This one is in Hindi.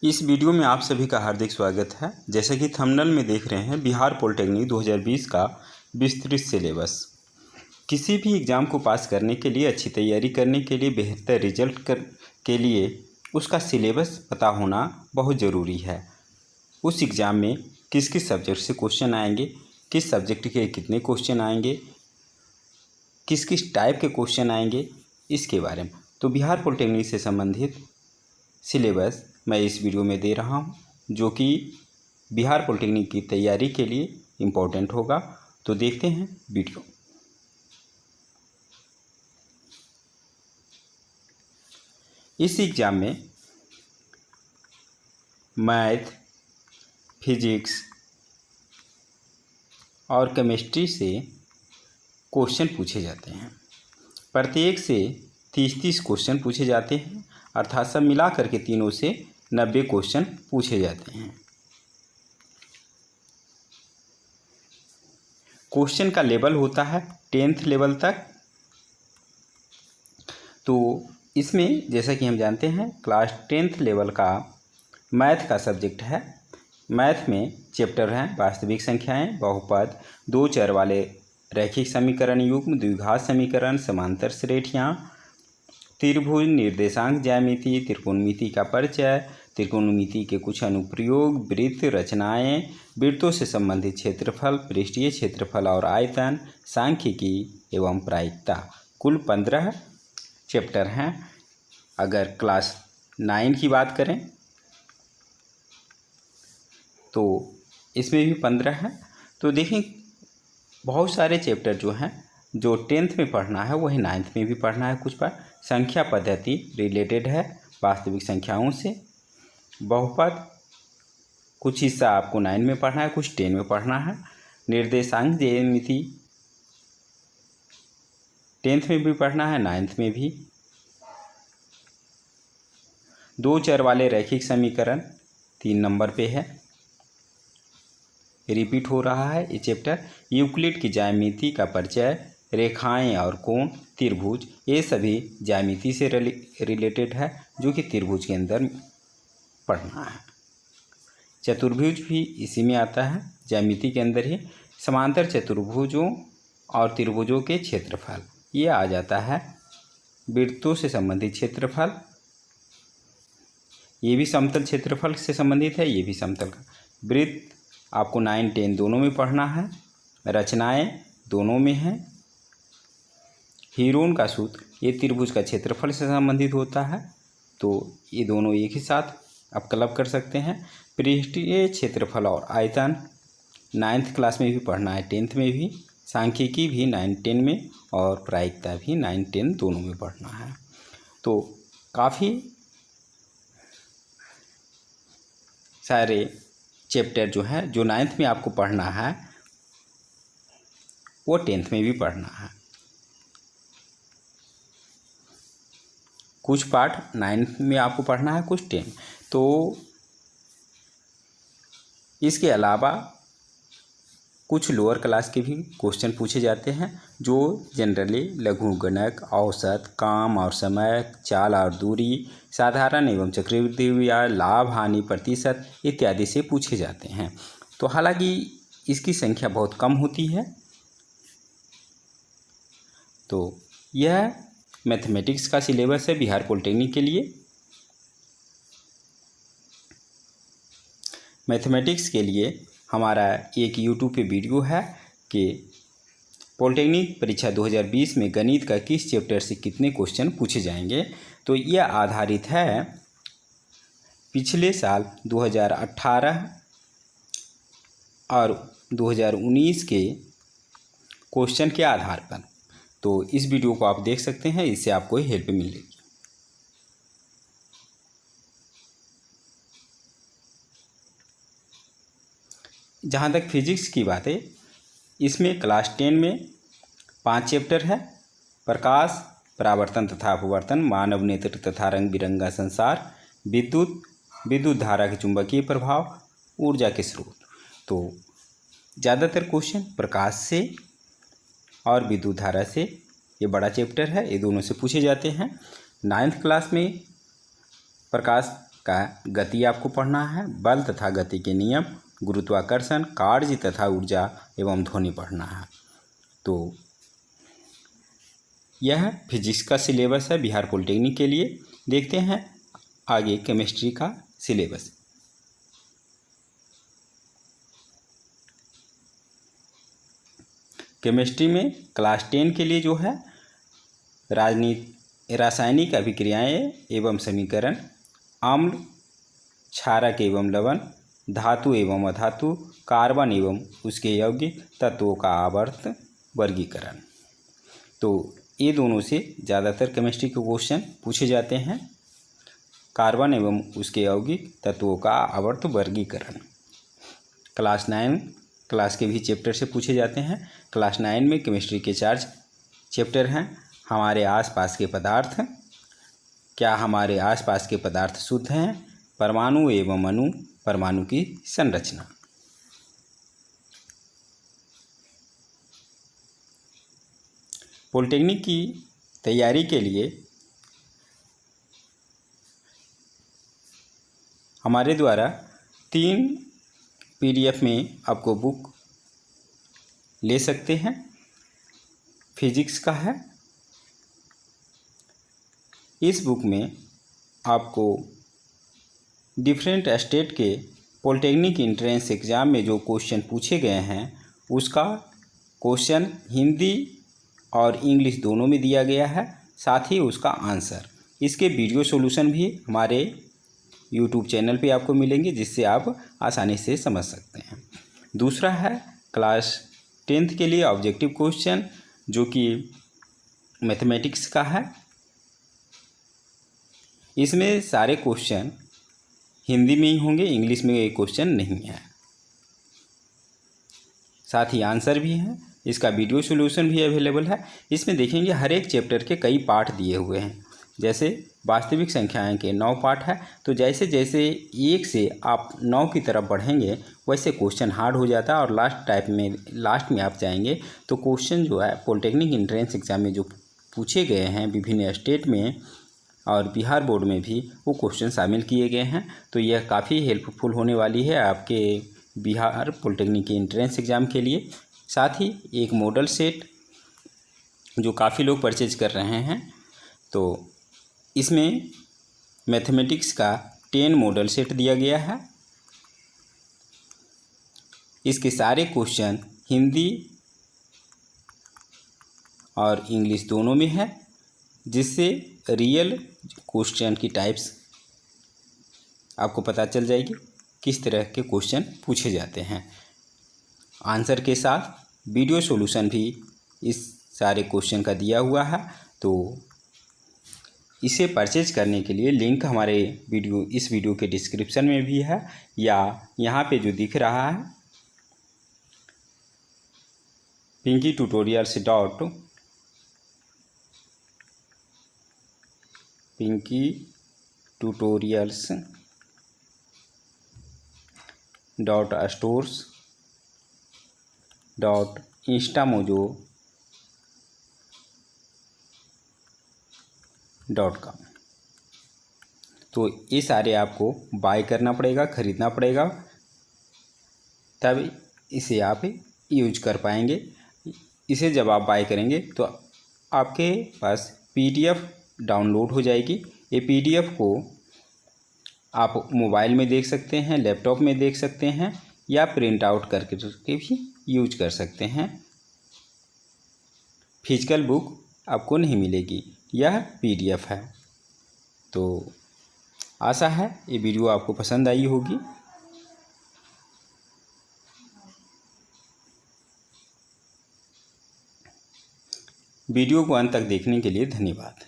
इस वीडियो में आप सभी का हार्दिक स्वागत है। जैसा कि थंबनेल में देख रहे हैं, बिहार पॉलिटेक्निक 2020 का विस्तृत सिलेबस। किसी भी एग्ज़ाम को पास करने के लिए, अच्छी तैयारी करने के लिए, बेहतर रिजल्ट के लिए उसका सिलेबस पता होना बहुत ज़रूरी है। उस एग्ज़ाम में किस किस सब्जेक्ट से क्वेश्चन आएंगे, किस सब्जेक्ट के कितने क्वेश्चन आएंगे, किस किस टाइप के क्वेश्चन आएंगे, इसके बारे में तो बिहार पॉलिटेक्निक से संबंधित सिलेबस मैं इस वीडियो में दे रहा हूं, जो कि बिहार पॉलिटेक्निक की तैयारी के लिए इम्पोर्टेंट होगा। तो देखते हैं वीडियो। इस एग्ज़ाम में मैथ, फिजिक्स और केमिस्ट्री से क्वेश्चन पूछे जाते हैं। प्रत्येक से 30-30 क्वेश्चन पूछे जाते हैं, अर्थात सब मिला करके तीनों से 90 क्वेश्चन पूछे जाते हैं। क्वेश्चन का लेवल होता है 10th लेवल तक। तो इसमें जैसा कि हम जानते हैं, क्लास 10th लेवल का मैथ का सब्जेक्ट है। मैथ में चैप्टर हैं वास्तविक संख्याएं, बहुपद, दो चर वाले रैखिक समीकरण युग्म, द्विघात समीकरण, समांतर श्रेणियाँ, त्रिभुज, निर्देशांक ज्यामिति, त्रिकोणमिति का परिचय, त्रिकोणमिति के कुछ अनुप्रयोग, वृत्त रचनाएं, वृत्तों से संबंधित क्षेत्रफल, पृष्ठीय क्षेत्रफल और आयतन, सांख्यिकी एवं प्रायिकता। कुल 15 चैप्टर हैं। अगर क्लास 9 की बात करें तो इसमें भी 15 हैं। तो देखें, बहुत सारे चैप्टर जो हैं, जो 10th में पढ़ना है वही 9th में भी पढ़ना है। कुछ पर संख्या पद्धति रिलेटेड है वास्तविक संख्याओं से। बहुपद कुछ हिस्सा आपको 9 में पढ़ना है, कुछ 10 में पढ़ना है। निर्देशांक ज्यामिति 10th में भी पढ़ना है, 9th में भी। दो चर वाले रैखिक समीकरण 3 नंबर पे है, रिपीट हो रहा है ये चैप्टर। यूक्लिड की ज्यामिति का परिचय, रेखाएं और कोण, त्रिभुज, ये सभी ज्यामिति से रिलेटेड है, जो कि त्रिभुज के अंदर पढ़ना है। चतुर्भुज भी इसी में आता है, ज्यामिति के अंदर ही। समांतर चतुर्भुजों और त्रिभुजों के क्षेत्रफल, ये आ जाता है। वृत्तों से संबंधित क्षेत्रफल, ये भी समतल क्षेत्रफल से संबंधित है, ये भी समतल का। वृत्त आपको 9, 10 दोनों में पढ़ना है। रचनाएं दोनों में है। हीरोन का सूत्र, ये त्रिभुज का क्षेत्रफल से संबंधित होता है, तो ये दोनों एक ही साथ आप क्लब कर सकते हैं। पृष्ठीय क्षेत्रफल और आयतन 9th क्लास में भी पढ़ना है, 10th में भी। सांख्यिकी भी 9, 10 में, और प्रायिकता भी 9, 10 दोनों में पढ़ना है। तो काफ़ी सारे चैप्टर जो है, जो 9th में आपको पढ़ना है वो 10th में भी पढ़ना है। कुछ पार्ट 9th में आपको पढ़ना है, कुछ 10। तो इसके अलावा कुछ लोअर क्लास के भी क्वेश्चन पूछे जाते हैं, जो जनरली लघुगणक, औसत, काम और समय, चाल और दूरी, साधारण एवं चक्रवृद्धि ब्याज, लाभ हानि प्रतिशत इत्यादि से पूछे जाते हैं। तो हालांकि इसकी संख्या बहुत कम होती है। तो यह मैथमेटिक्स का सिलेबस है बिहार पॉलिटेक्निक के लिए। मैथमेटिक्स के लिए हमारा एक यूट्यूब पे वीडियो है कि पॉलिटेक्निक परीक्षा 2020 में गणित का किस चैप्टर से कितने क्वेश्चन पूछे जाएंगे। तो यह आधारित है पिछले साल 2018 और 2019 के क्वेश्चन के आधार पर। तो इस वीडियो को आप देख सकते हैं, इससे आपको हेल्प मिलेगी। जहाँ तक फिजिक्स की बात है, इसमें क्लास 10 में 5 चैप्टर है। प्रकाश, परावर्तन तथा अपवर्तन, मानव नेत्र तथा रंग बिरंगा संसार, विद्युत, विद्युत धारा के चुंबकीय प्रभाव, ऊर्जा के स्रोत। तो ज़्यादातर क्वेश्चन प्रकाश से और विद्युत धारा से, ये बड़ा चैप्टर है, ये दोनों से पूछे जाते हैं। 9th क्लास में प्रकाश का गति आपको पढ़ना है, बल तथा गति के नियम, गुरुत्वाकर्षण, कार्य तथा ऊर्जा एवं ध्वनि पढ़ना है। तो यह फिजिक्स का सिलेबस है बिहार पॉलिटेक्निक के लिए। देखते हैं आगे केमिस्ट्री का सिलेबस। केमिस्ट्री में क्लास 10 के लिए जो है रासायनिक अभिक्रियाएं एवं समीकरण, अम्ल, क्षारक एवं लवण, धातु एवं अधातु, कार्बन एवं उसके यौगिक तत्वों का आवर्त वर्गीकरण। तो ये दोनों से ज़्यादातर केमिस्ट्री के क्वेश्चन पूछे जाते हैं। कार्बन एवं उसके यौगिक तत्वों का आवर्त वर्गीकरण क्लास 9 क्लास के भी चैप्टर से पूछे जाते हैं। क्लास 9 में केमिस्ट्री के 4 चैप्टर हैं। हमारे आसपास के पदार्थ, क्या हमारे आसपास के पदार्थ शुद्ध हैं, परमाणु एवं अणु, परमाणु की संरचना। पॉलिटेक्निक की तैयारी के लिए हमारे द्वारा 3 PDF में आपको बुक ले सकते हैं। फिजिक्स का है। इस बुक में आपको डिफरेंट स्टेट के पॉलिटेक्निक एंट्रेंस एग्ज़ाम में जो क्वेश्चन पूछे गए हैं उसका क्वेश्चन हिंदी और इंग्लिश दोनों में दिया गया है, साथ ही उसका आंसर। इसके वीडियो सॉल्यूशन भी हमारे यूट्यूब चैनल पे आपको मिलेंगे, जिससे आप आसानी से समझ सकते हैं। दूसरा है क्लास 10th के लिए ऑब्जेक्टिव क्वेश्चन, जो कि मैथमेटिक्स का है। इसमें सारे क्वेश्चन हिंदी में ही होंगे, इंग्लिश में ये क्वेश्चन नहीं है। साथ ही आंसर भी है। इसका वीडियो सॉल्यूशन भी अवेलेबल है। इसमें देखेंगे हर एक चैप्टर के कई पार्ट दिए हुए हैं। जैसे वास्तविक संख्याएं के 9 पार्ट है, तो जैसे जैसे 1 से आप 9 की तरफ बढ़ेंगे वैसे क्वेश्चन हार्ड हो जाता है, और लास्ट में आप जाएंगे तो क्वेश्चन जो है पॉलिटेक्निक एंट्रेंस एग्जाम में जो पूछे गए हैं विभिन्न स्टेट में और बिहार बोर्ड में भी वो क्वेश्चन शामिल किए गए हैं। तो यह काफ़ी हेल्पफुल होने वाली है आपके बिहार पॉलिटेक्निक के एंट्रेंस एग्ज़ाम के लिए। साथ ही एक मॉडल सेट जो काफ़ी लोग परचेज कर रहे हैं, तो इसमें मैथमेटिक्स का 10 मॉडल सेट दिया गया है। इसके सारे क्वेश्चन हिंदी और इंग्लिश दोनों में है, जिससे रियल क्वेश्चन की टाइप्स आपको पता चल जाएगी, किस तरह के क्वेश्चन पूछे जाते हैं। आंसर के साथ वीडियो सॉल्यूशन भी इस सारे क्वेश्चन का दिया हुआ है। तो इसे परचेज करने के लिए लिंक हमारे इस वीडियो के डिस्क्रिप्शन में भी है, या यहाँ पे जो दिख रहा है pinkitutorials.stores.instamojo.com। तो ये सारे आपको बाय करना पड़ेगा, ख़रीदना पड़ेगा, तब इसे आप यूज कर पाएंगे। इसे जब आप बाय करेंगे तो आपके पास PDF डाउनलोड हो जाएगी। ये PDF को आप मोबाइल में देख सकते हैं, लैपटॉप में देख सकते हैं, या प्रिंट आउट करके भी यूज कर सकते हैं। फिजिकल बुक आपको नहीं मिलेगी, यह PDF है। तो आशा है ये वीडियो आपको पसंद आई होगी। वीडियो को अंत तक देखने के लिए धन्यवाद।